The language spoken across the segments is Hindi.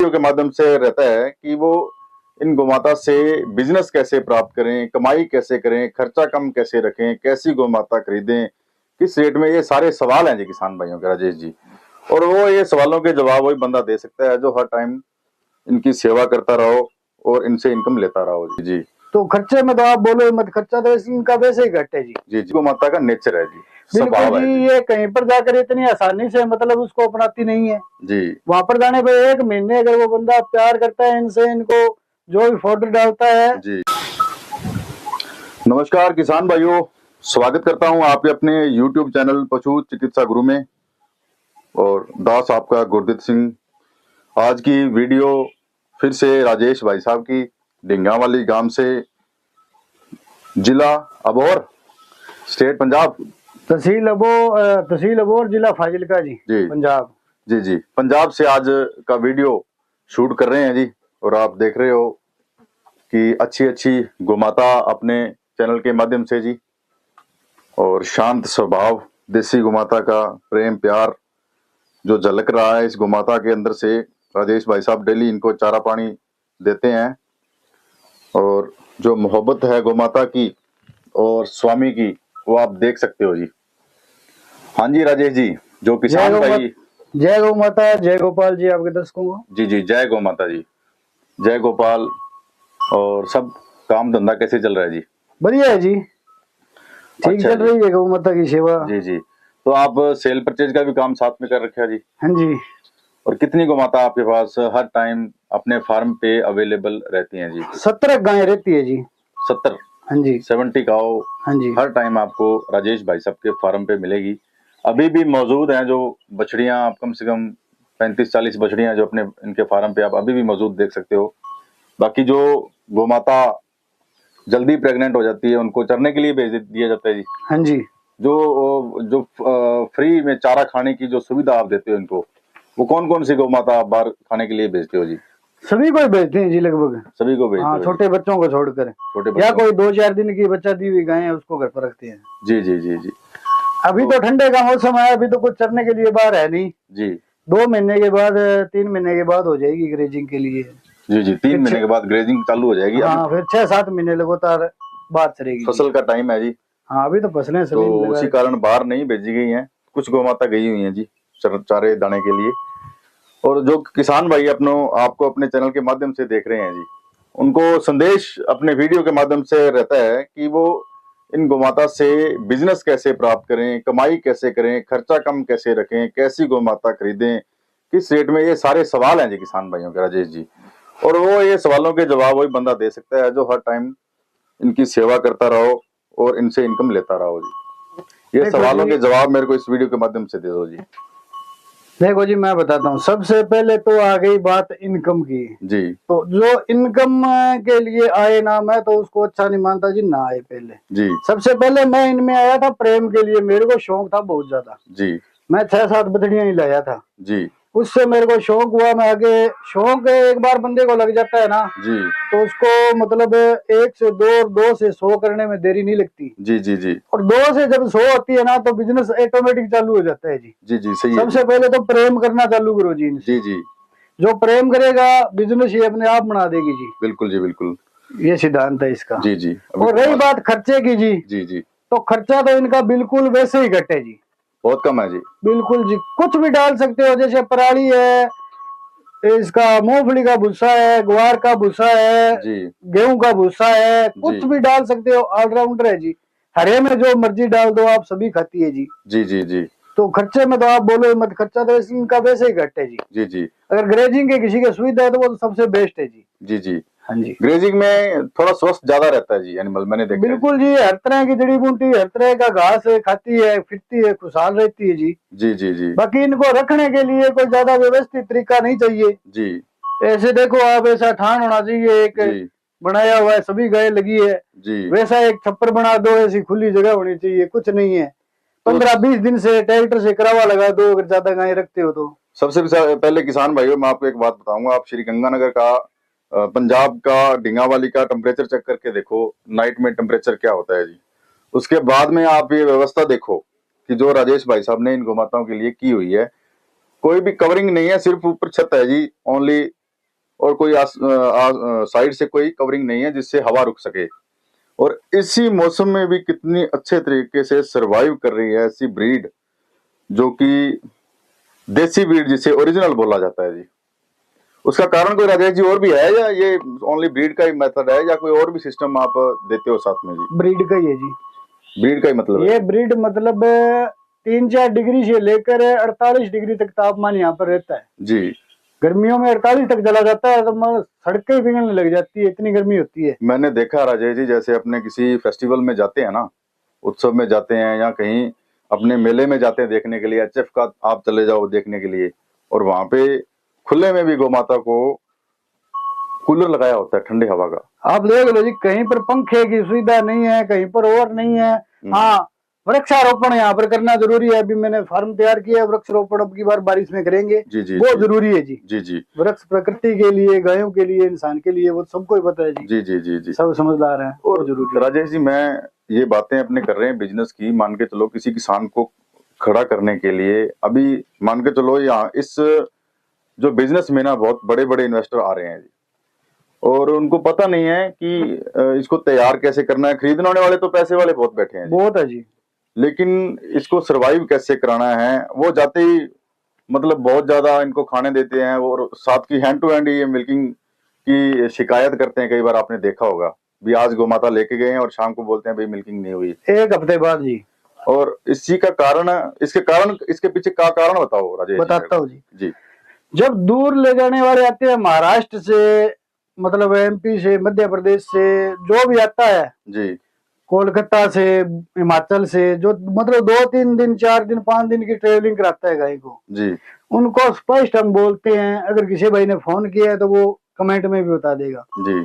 वीडियो के माध्यम से रहता है कि वो इन गोमाता से बिजनेस कैसे प्राप्त करें, कमाई कैसे करें, खर्चा कम कैसे रखें, कैसी गोमाता खरीदें, किस रेट में, ये सारे सवाल हैं जी किसान भाइयों के राजेश जी। और वो ये सवालों के जवाब वही बंदा दे सकता है जो हर टाइम इनकी सेवा करता रहो और इनसे इनकम लेता रहो जी। जी तो खर्चे में तो आप बोलो मत, खर्चा तो इनका वैसे ही घट है जी। जी जी, गोमाता का नेचर है जी, बिल्कुल स्वभाव है जी। ये कहीं पर जाकर इतनी आसानी से मतलब उसको अपनाती नहीं है जी। वहां पर जाने पे 1 महीने अगर वो बंदा प्यार करता है इनसे, इनको जो भी फोटो डालता है जी। नमस्कार किसान भाइयों, स्वागत करता हूं आपके अपने YouTube चैनल पशु चिकित्सा गुरु में, और दास आपका गुरदीप सिंह। आज की वीडियो फिर से राजेश भाई साहब की ढिंगावाली गांव से, जिला अबोहर, स्टेट पंजाब, तहसील अबोहर, जिला फाजिलका जी, पंजाब। जी जी, पंजाब से आज का वीडियो शूट कर रहे हैं जी। और आप देख रहे हो कि अच्छी अच्छी गोमाता अपने चैनल के माध्यम से जी, और शांत स्वभाव देसी गोमाता का प्रेम प्यार जो झलक रहा है इस गोमाता के अंदर से। राजेश भाई साहब डेली इनको चारा पानी देते हैं, और जो मोहब्बत है गोमाता की और स्वामी की वो आप देख सकते हो जी। हाँ जी राजेश जी, जो किसान भाई, जय गौ माता, जय गोपाल जी आपके दर्शकों को। जी जी, जय गौ माता जी, जय गोपाल। और सब काम धंधा कैसे चल रहा है जी? बढ़िया है जी, ठीक चल रही है गौ माता की सेवा। जी जी। तो आप सेल परचेज का भी काम साथ में कर रखा है जी? हाँ जी। और कितनी गोमाता आपके पास हर टाइम अपने फार्म पे अवेलेबल रहती हैं जी? 17 गायें रहती है जी। 70? हाँ जी। 70 काऊ हाँ जी, हर टाइम आपको राजेश भाई साहब के फार्म पे मिलेगी। अभी भी मौजूद हैं जो बछड़ियां, आप कम से कम 35-40 बछड़ियां जो अपने इनके फार्म पे आप अभी भी मौजूद देख सकते हो। बाकी जो गोमाता जल्दी प्रेग्नेंट हो जाती है उनको चरने के लिए भेज दिया जाता है जी। हाँ जी। जो फ्री में चारा खाने की जो सुविधा आप देते हो इनको, वो कौन कौन सी गोमाता आप बाहर खाने के लिए भेजते हो जी? सभी को भेजते हैं जी, लगभग सभी को भेजते हो? छोटे बच्चों को छोड़कर, या कोई 2-4 दिन की बच्चा दी हुई गाय है उसको घर पर रखते हैं। जी जी जी जी। अभी तो ठंडे का मौसम है, अभी तो कुछ चरने के लिए बाहर है नहीं जी। 2 महीने के बाद, 3 महीने के बाद हो जाएगी ग्रेजिंग के लिए। जी जी, 3 महीने के बाद ग्रेजिंग चालू हो जाएगी। हाँ, फिर 6-7 महीने लगातार बाहर चलेगी। फसल का टाइम है जी। हाँ, अभी तो फसलें तो उसी कारण बाहर नहीं भेजी गई हैं, कुछ गोमाता गई हुई हैं जी चारे दाने के लिए। और जो किसान भाई आपको अपने चैनल के माध्यम से देख रहे हैं जी, उनको संदेश अपने वीडियो के माध्यम से रहता है कि वो इन गोमाता से बिजनेस कैसे प्राप्त करें, कमाई कैसे करें, खर्चा कम कैसे रखें, कैसी गोमाता खरीदें, किस रेट में, ये सारे सवाल हैं जी किसान भाइयों के राजेश जी। और वो ये सवालों के जवाब वही बंदा दे सकता है जो हर टाइम इनकी सेवा करता रहो और इनसे इनकम लेता रहो जी। ये सवालों के जवाब मेरे को इस वीडियो के माध्यम से दे दो जी। देखो जी, मैं बताता हूँ। सबसे पहले तो आ गई बात इनकम की जी। तो जो इनकम के लिए आए ना, मैं तो उसको अच्छा नहीं मानता जी, ना आए पहले जी। सबसे पहले मैं इनमें आया था प्रेम के लिए, मेरे को शौक था बहुत ज्यादा जी। मैं 6-7 बछड़ियां ही लाया था जी। उससे मेरे को शौक हुआ, मैं आगे, शौक एक बार बंदे को लग जाता है ना जी, तो उसको मतलब 1 से 2 और 2 से 100 करने में देरी नहीं लगती जी जी जी। और 2 से जब 100 होती है ना तो बिजनेस ऑटोमेटिक चालू हो जाता है जी। जी जी, सही है। सबसे पहले तो प्रेम करना चालू करो जी जी जी। जो प्रेम करेगा बिजनेस ही अपने आप बना देगी जी। बिल्कुल जी, बिल्कुल, ये सिद्धांत है इसका जी जी। और रही बात खर्चे की जी जी जी, तो खर्चा तो इनका बिल्कुल वैसे ही घटे जी, बहुत कम है जी। बिल्कुल जी, कुछ भी डाल सकते हो, जैसे पराली है, इसका मूंगफली का भूसा है, ग्वार का भूसा है जी, गेहूं का भूसा है, कुछ भी डाल सकते हो, ऑलराउंडर है जी। हरे में जो मर्जी डाल दो आप, सभी खाती है जी जी जी जी। तो खर्चे में तो आप बोलो मत, खर्चा तो इनका वैसे ही घट है जी जी जी। अगर ग्रेजिंग के किसी की सुविधा है तो वो तो सबसे बेस्ट है जी जी जी। हाँ जी, ग्रेजिंग में थोड़ा स्वस्थ ज्यादा रहता है जी एनिमल, मैंने देखा। बिल्कुल जी, हर तरह की जड़ी बूटी, हर तरह का घास खाती है, फिरती है, खुशहाल रहती है जी जी जी जी। बाकी इनको रखने के लिए कोई ज्यादा व्यवस्थित तरीका नहीं चाहिए जी। ऐसे देखो आप, ऐसा ठान होना चाहिए, एक बनाया हुआ है, सभी गाय लगी है जी, वैसा एक छप्पर बना दो, ऐसी खुली जगह होनी चाहिए, कुछ नहीं है। 15-20 दिन से ट्रैक्टर से करावा लगा दो अगर ज्यादा गाय रखते हो तो। सबसे पहले किसान भाइयों, मैं आपको एक बात बताऊंगा, आप श्री गंगानगर का, पंजाब का ढिंगावाली का टेम्परेचर चेक करके देखो, नाइट में टेम्परेचर क्या होता है जी। उसके बाद में आप ये व्यवस्था देखो कि जो राजेश भाई साहब ने इन गोमाताओं के लिए की हुई है, कोई भी कवरिंग नहीं है, सिर्फ ऊपर छत है जी, ओनली और कोई साइड से कोई कवरिंग नहीं है जिससे हवा रुक सके। और इसी मौसम में भी कितनी अच्छे तरीके से सरवाइव कर रही है ऐसी ब्रीड, जो कि देसी ब्रीड जिसे ओरिजिनल बोला जाता है जी। उसका कारण कोई राजेश जी और भी है, या ये ओनली ब्रीड का ही मेथड है, या कोई और भी सिस्टम आप देते हो साथ में जी? ब्रीड का ही है जी। ब्रीड का ही मतलब ये है? ब्रीड मतलब 3-4 डिग्री से लेकर 48 डिग्री तक तापमान यहाँ पर रहता है जी। गर्मियों में 48 तक चला जाता है तो सड़कें पिघलने लग जाती है, इतनी गर्मी होती है। मैंने देखा राजेश जी, जैसे अपने किसी फेस्टिवल में जाते हैं ना, उत्सव में जाते हैं या कहीं अपने मेले में जाते हैं देखने के लिए, एचएफ का आप चले जाओ देखने के लिए, और वहां पे खुले में भी गौ माता को कूलर लगाया होता है ठंडी हवा का। आप देख लो जी, कहीं पर पंखे की सुविधा नहीं है, कहीं पर और नहीं है। हाँ, वृक्षारोपण यहाँ पर करना जरूरी है। अभी मैंने फार्म तैयार किया है, वृक्षारोपण अब की बार बारिश में करेंगे। जी जी, वो जरूरी है जी। जी जी। वृक्ष प्रकृति के लिए, गायों के लिए, इंसान के लिए, वो सबको ही पता है जी। जी जी जी जी, सब समझदार हैं। और जरूरी राजेश जी, मैं ये बातें अपने कर रहे हैं बिजनेस की, मान के चलो किसी किसान को खड़ा करने के लिए, अभी मान के चलो यहाँ इस जो बिजनेस में ना बहुत बड़े बड़े इन्वेस्टर आ रहे हैं जी, और उनको पता नहीं है कि इसको तैयार कैसे करना है। खरीदने वाले तो पैसे वाले बहुत बैठे हैं, बहुत है जी, लेकिन इसको सरवाइव कैसे कराना है वो जाते ही मतलब बहुत ज्यादा इनको खाने देते हैं, और साथ की हैंड टू हैंड ये मिल्किंग की शिकायत करते हैं। कई बार आपने देखा होगा भी, आज गौ माता लेके गए हैं और शाम को बोलते हैं भाई मिल्किंग नहीं हुई, 1 हफ्ते बाद जी। और इसी का कारण, इसके पीछे का कारण बताओ राजेश? बताता हूँ जी। जी। जब दूर ले जाने वाले आते हैं, महाराष्ट्र से, मतलब एमपी से, मध्य प्रदेश से, जो भी आता है जी, कोलकाता से, हिमाचल से, जो मतलब 2-3 दिन, 4 दिन, 5 दिन की ट्रेवलिंग कराता है गाय को जी, उनको स्पष्ट हम बोलते हैं। अगर किसी भाई ने फोन किया है तो वो कमेंट में भी बता देगा जी,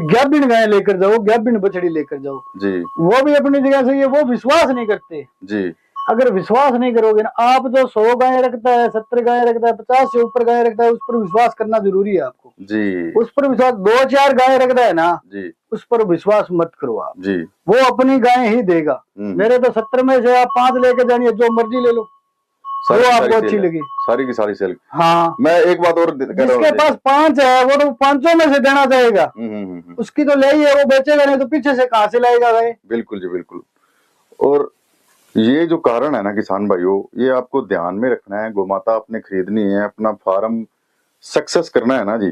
ग्याबिन गाय लेकर जाओ, ग्याबिन बछड़ी लेकर जाओ जी। वो भी अपनी जगह से ये वो विश्वास नहीं करते जी। अगर विश्वास नहीं करोगे ना, आप जो 100 गाय रखता है, 70 गाय रखता है, 50 से ऊपर गाय रखता है, उस पर विश्वास करना जरूरी है आपको जी। उस पर विश्वास, 2-4 गाय रखता है ना जी, उस पर विश्वास मत करो आप जी, वो अपनी गाय ही देगा। मेरे तो 70 में से आप 5 लेके जानिए, जो मर्जी ले लो, वो आपको अच्छी लगी, सारी की सारी सेल। हाँ, मैं एक बात और, जिसके पास 5 है वो तो 5 में से देना चाहेगा, उसकी तो ले ही है, वो बेचेगा नहीं तो पीछे से कहां से लाएगा गाय? बिल्कुल जी, बिल्कुल। और ये जो कारण है ना किसान भाइयों, ये आपको ध्यान में रखना है। गौ माता आपने खरीदनी है, अपना फार्म सक्सेस करना है ना जी,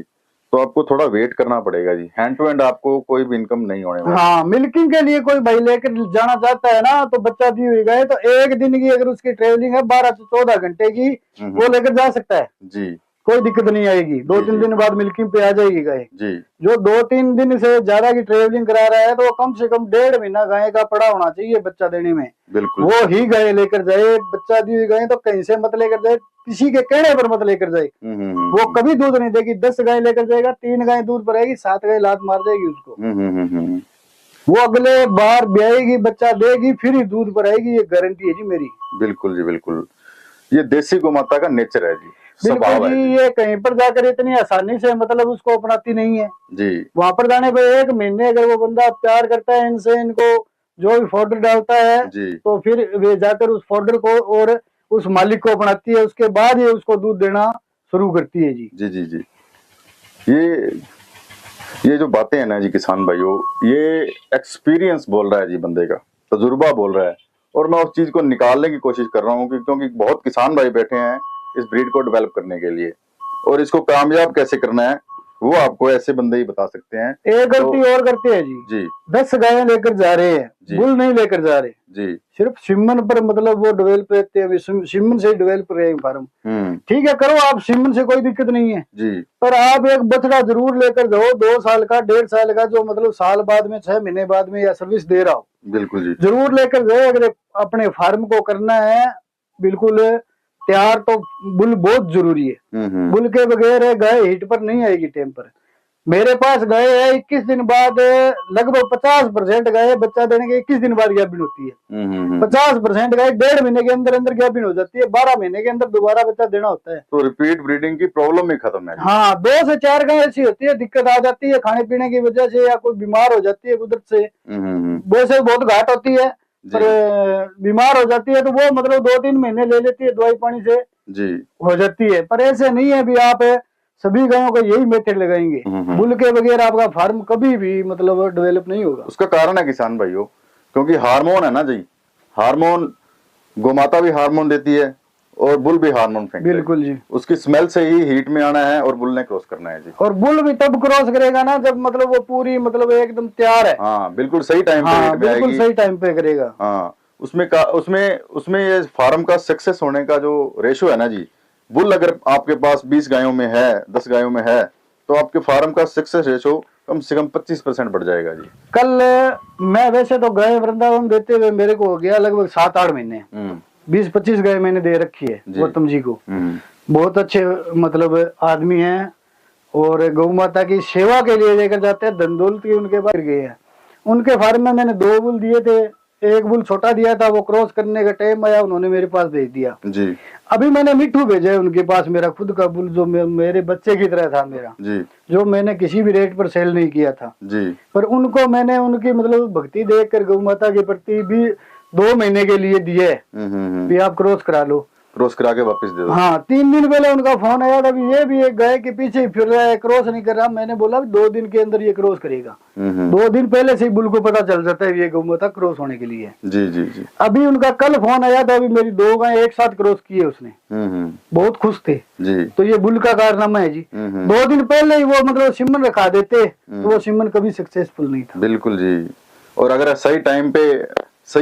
तो आपको थोड़ा वेट करना पड़ेगा जी। हैंड टू हैंड आपको कोई भी इनकम नहीं होने वाली। हाँ, मिल्किंग के लिए कोई भाई लेकर जाना चाहता है ना, तो बच्चा दी हुई गाय तो 1 दिन की अगर उसकी ट्रेवलिंग है 12 से 14 घंटे की, वो लेकर जा सकता है जी, कोई दिक्कत नहीं आएगी। 2-3 दिन बाद मिल्किंग पे आ जाएगी गाय जी। जो 2-3 दिन से ज्यादा की ट्रेवलिंग करा रहा है तो वो कम से कम 1.5 महीना गाय का पड़ा होना चाहिए बच्चा देने में। बिल्कुल, वो ही गाय लेकर जाए। बच्चा दी हुई गाय तो कहीं से मत लेकर जाए, किसी के कहने पर मत लेकर जाए। वो कभी दूध नहीं देगी। 10 गाय लेकर जाएगा, 3 गाय दूध पर आएगी, 7 गाय लात मार जाएगी उसको। वो अगले बार ब्याएगी, बच्चा देगी, फिर ही दूध पर आएगी, ये गारंटी है जी मेरी। बिल्कुल जी, बिल्कुल। ये देसी गौ माता का नेचर है जी, बिल्कुल जी। ये कहीं पर जाकर इतनी आसानी से मतलब उसको अपनाती नहीं है जी। वहां पर जाने पर 1 महीने अगर वो बंदा प्यार करता है इनसे, इनको जो भी फॉर्डर डालता है जी, तो फिर वे जाकर उस फॉर्डर को और उस मालिक को अपनाती है। उसके बाद ये उसको दूध देना शुरू करती है जी। जी जी जी। ये जो बातें हैं ना जी किसान भाइयों, ये एक्सपीरियंस बोल रहा है जी, बंदे का तजुर्बा बोल रहा है, और मैं उस चीज को निकालने की कोशिश कर रहा हूँ क्योंकि बहुत किसान भाई बैठे हैं इस ब्रीड को डेवलप करने के लिए, और इसको कामयाब कैसे करना है वो आपको ऐसे बंदे ही बता सकते हैं। एक गलती और करते हैं जी 10 गायें लेकर जा रहे हैं, बुल नहीं लेकर जा रहे जी, सिर्फ सिमन पर मतलब वो डेवलप रहते हैं, सिमन से डेवलप रहे फार्म। ठीक है, करो आप सिमन से, कोई दिक्कत नहीं है जी, पर आप एक बछड़ा जरूर लेकर जाओ, 2 साल का, 1.5 साल का, जो मतलब साल बाद में, 6 महीने बाद में या सर्विस दे रहा हो, बिल्कुल जी, जरूर लेकर जाओ। अगर अपने फार्म को करना है बिल्कुल तैयार, तो बुल बहुत जरूरी है। बुल के बगैर गाय हिट पर नहीं आएगी टाइम पर। मेरे पास गाय है 21 दिन बाद, लगभग 50% गाय बच्चा देने के 21 दिन बाद गाभिन होती है। 50% गाय 1.5 महीने के अंदर अंदर गाभिन हो जाती है। 12 महीने के अंदर दोबारा बच्चा देना होता है। तो रिपीट ब्रीडिंग की प्रॉब्लम ही खत्म है। हाँ, 2 से 4 गाय ऐसी होती है, दिक्कत आ जाती है खाने पीने की वजह से, या कोई बीमार हो जाती है कुदरत से, वैसे बहुत घाट होती है, पर बीमार हो जाती है तो वो मतलब 2-3 महीने ले लेती है, दवाई पानी से जी हो जाती है। पर ऐसे नहीं है भी आप सभी गायों का यही मेथड लगाएंगे, बुल के बगैर आपका फार्म कभी भी मतलब डेवलप नहीं होगा। उसका कारण है किसान भाइयों, क्योंकि हार्मोन है ना जी, हार्मोन, गोमाता भी हार्मोन देती है और बुल भी हार्मोन फेंकता है। बिल्कुल जी, उसकी स्मेल से ही हीट में आना है और बुल ने क्रॉस करना है जी। और बुल भी तब क्रॉस करेगा ना जब मतलब वो पूरी मतलब एकदम तैयार है। हाँ बिल्कुल सही टाइम पे हाँ, हीट में आएगी, बिल्कुल सही टाइम पे करेगा। हाँ उसमें ये फार्म का सक्सेस होने का जो रेशो है ना जी, बुल अगर आपके पास 20 गायों में है, 10 गायों में है, तो आपके फार्म का सक्सेस रेशो कम से कम 25% बढ़ जाएगा जी। कल मैं वैसे तो गाय वृंदावन देते हुए मेरे को हो गया लगभग 7-8 महीने, 20-25 गाय मैंने दे रखी है गौतम जी को। बहुत अच्छे मतलब आदमी हैं और गौ माता की सेवा के लिए लेकर जाते हैं, धन दौलत के उनके पास गए हैं। उनके फार्म में मैंने 2 बुल दिए थे, एक बुल छोटा दिया था, वो क्रॉस करने का टाइम आया उन्होंने मेरे पास भेज दिया जी। अभी मैंने मिट्ठू भेजा है उनके पास, मेरा खुद का बुल जो मेरे बच्चे की तरह था मेरा जी, जो मैंने किसी भी रेट पर सेल नहीं किया था जी। पर उनको मैंने उनकी मतलब भक्ति देखकर गौ माता के प्रति भी 2 महीने के लिए दिए भी आप क्रॉस करा लो, क्रॉस करा के वापस दे दो। हाँ 3 दिन पहले उनका फोन आया था, अभी ये भी एक गाय के पीछे फिर रहा है, क्रॉस नहीं कर रहा। मैंने बोला 2 दिन के अंदर ये क्रॉस करेगा। 2 दिन पहले से ही बुल को पता चल जाता है ये गौ माता क्रॉस होने के लिए जी जी जी। अभी उनका कल फोन आया था, अभी मेरी 2 गाय एक साथ क्रॉस किए उसने, बहुत खुश थे जी। तो ये बुल का कारनामा है जी। 2 दिन पहले ही वो मतलब सिमन रखा देते तो वो सिमन कभी सक्सेसफुल नहीं था। बिल्कुल जी। और अगर सही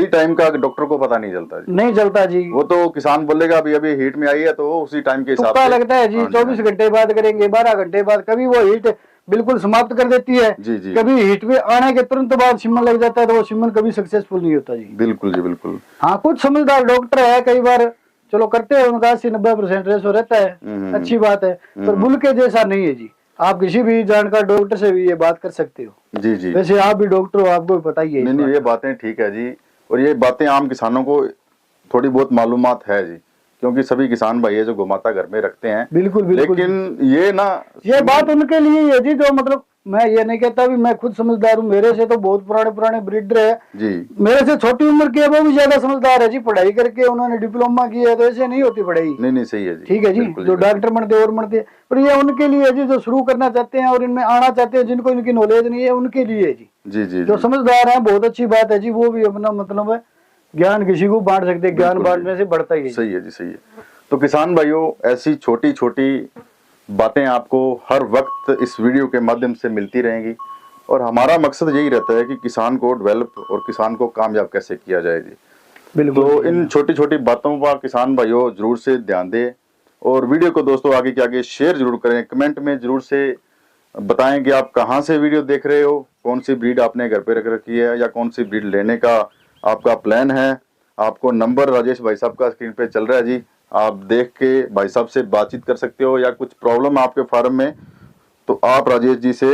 टाइम का डॉक्टर को पता नहीं चलता जी, नहीं चलता जी। वो तो किसान बोलेगा अभी अभी हीट में आई है तो उसी टाइम के हिसाब से लगता है जी। 24 घंटे बाद करेंगे, 12 घंटे बाद, कभी वो हीट बिल्कुल समाप्त कर देती है जी जी। कभी हीट में आने के तुरंत बाद सिमन लग जाता है तो वो सिमन कभी सक्सेसफुल नहीं होता जी। बिल्कुल जी बिल्कुल। हाँ कुछ समझदार डॉक्टर है, कई बार चलो करते हैं, उनका 80-90% रेशो रहता है, अच्छी बात है, पर बुल के जैसा नहीं है जी। आप किसी भी जानकार डॉक्टर से भी ये बात कर सकते हो जी जी। वैसे आप भी डॉक्टर हो, आपको भी पता ही है। नहीं ये बातें ठीक है जी, और ये बातें आम किसानों को थोड़ी बहुत मालूमात है जी, क्योंकि सभी किसान भाई है जो गोमाता घर में रखते हैं। बिल्कुल बिल्कुल। लेकिन ये बात उनके लिए है जी, जो मतलब मैं ये नहीं कहता भी मैं खुद समझदार हूँ, मेरे से तो बहुत पुराने ब्रीडर है जी, मेरे से छोटी उम्र के वो भी ज्यादा समझदार है जी, पढ़ाई करके उन्होंने डिप्लोमा किया है, तो ऐसे नहीं होती पढ़ाई। नहीं सही है जी, ठीक है जी। जो डॉक्टर बनते और बनते, पर ये उनके लिए जी जो शुरू करना चाहते हैं और इनमें आना चाहते हैं, जिनको इनकी नॉलेज नहीं है उनके लिए जी जी। जो समझदार है बहुत अच्छी बात है जी, वो भी अपना मतलब है ज्ञान किसी को बांट सकते हैं, ज्ञान बांटने से बढ़ता ही है। सही है जी सही है। तो किसान भाइयों, ऐसी छोटी छोटी बातें आपको हर वक्त इस वीडियो के माध्यम से मिलती रहेंगी, और हमारा मकसद यही रहता है कि किसान को डेवलप और किसान को कामयाब कैसे किया जाए जी। बिल्कुल। तो इन छोटी छोटी बातों पर किसान भाइयों जरूर से ध्यान दें, और वीडियो को दोस्तों आगे के आगे शेयर जरूर करें। कमेंट में जरूर से बताएं कि आप कहां से वीडियो देख रहे हो, कौन सी ब्रीड आपने घर पे रख रखी है, या कौन सी ब्रीड लेने का आपका प्लान है। आपको नंबर राजेश भाई साहब का स्क्रीन पे चल रहा है जी, आप देख के भाई साहब से बातचीत कर सकते हो, या कुछ प्रॉब्लम आपके फार्म में तो आप राजेश जी से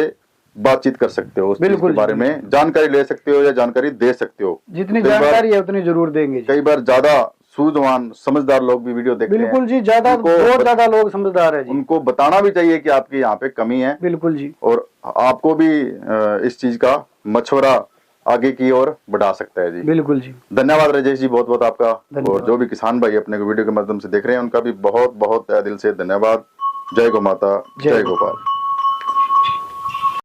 बातचीत कर सकते हो, उस चीज के बारे में जानकारी ले सकते हो या जानकारी दे सकते हो। जितनी जानकारी है उतनी जरूर देंगे। कई बार ज्यादा सूझवान समझदार लोग भी वीडियो देखते हैं। बिल्कुल जी, बहुत ज्यादा लोग समझदार है जी। उनको बताना भी चाहिए कि आपकी यहाँ पे कमी है। बिल्कुल जी। और आपको भी इस चीज का मशवरा आगे की ओर बढ़ा सकता है जी। बिल्कुल जी। धन्यवाद राजेश जी, बहुत बहुत आपका। और जो भी किसान भाई अपने वीडियो के माध्यम से देख रहे हैं उनका भी बहुत बहुत दिल से धन्यवाद। जय गौ माता, जय गोपाल।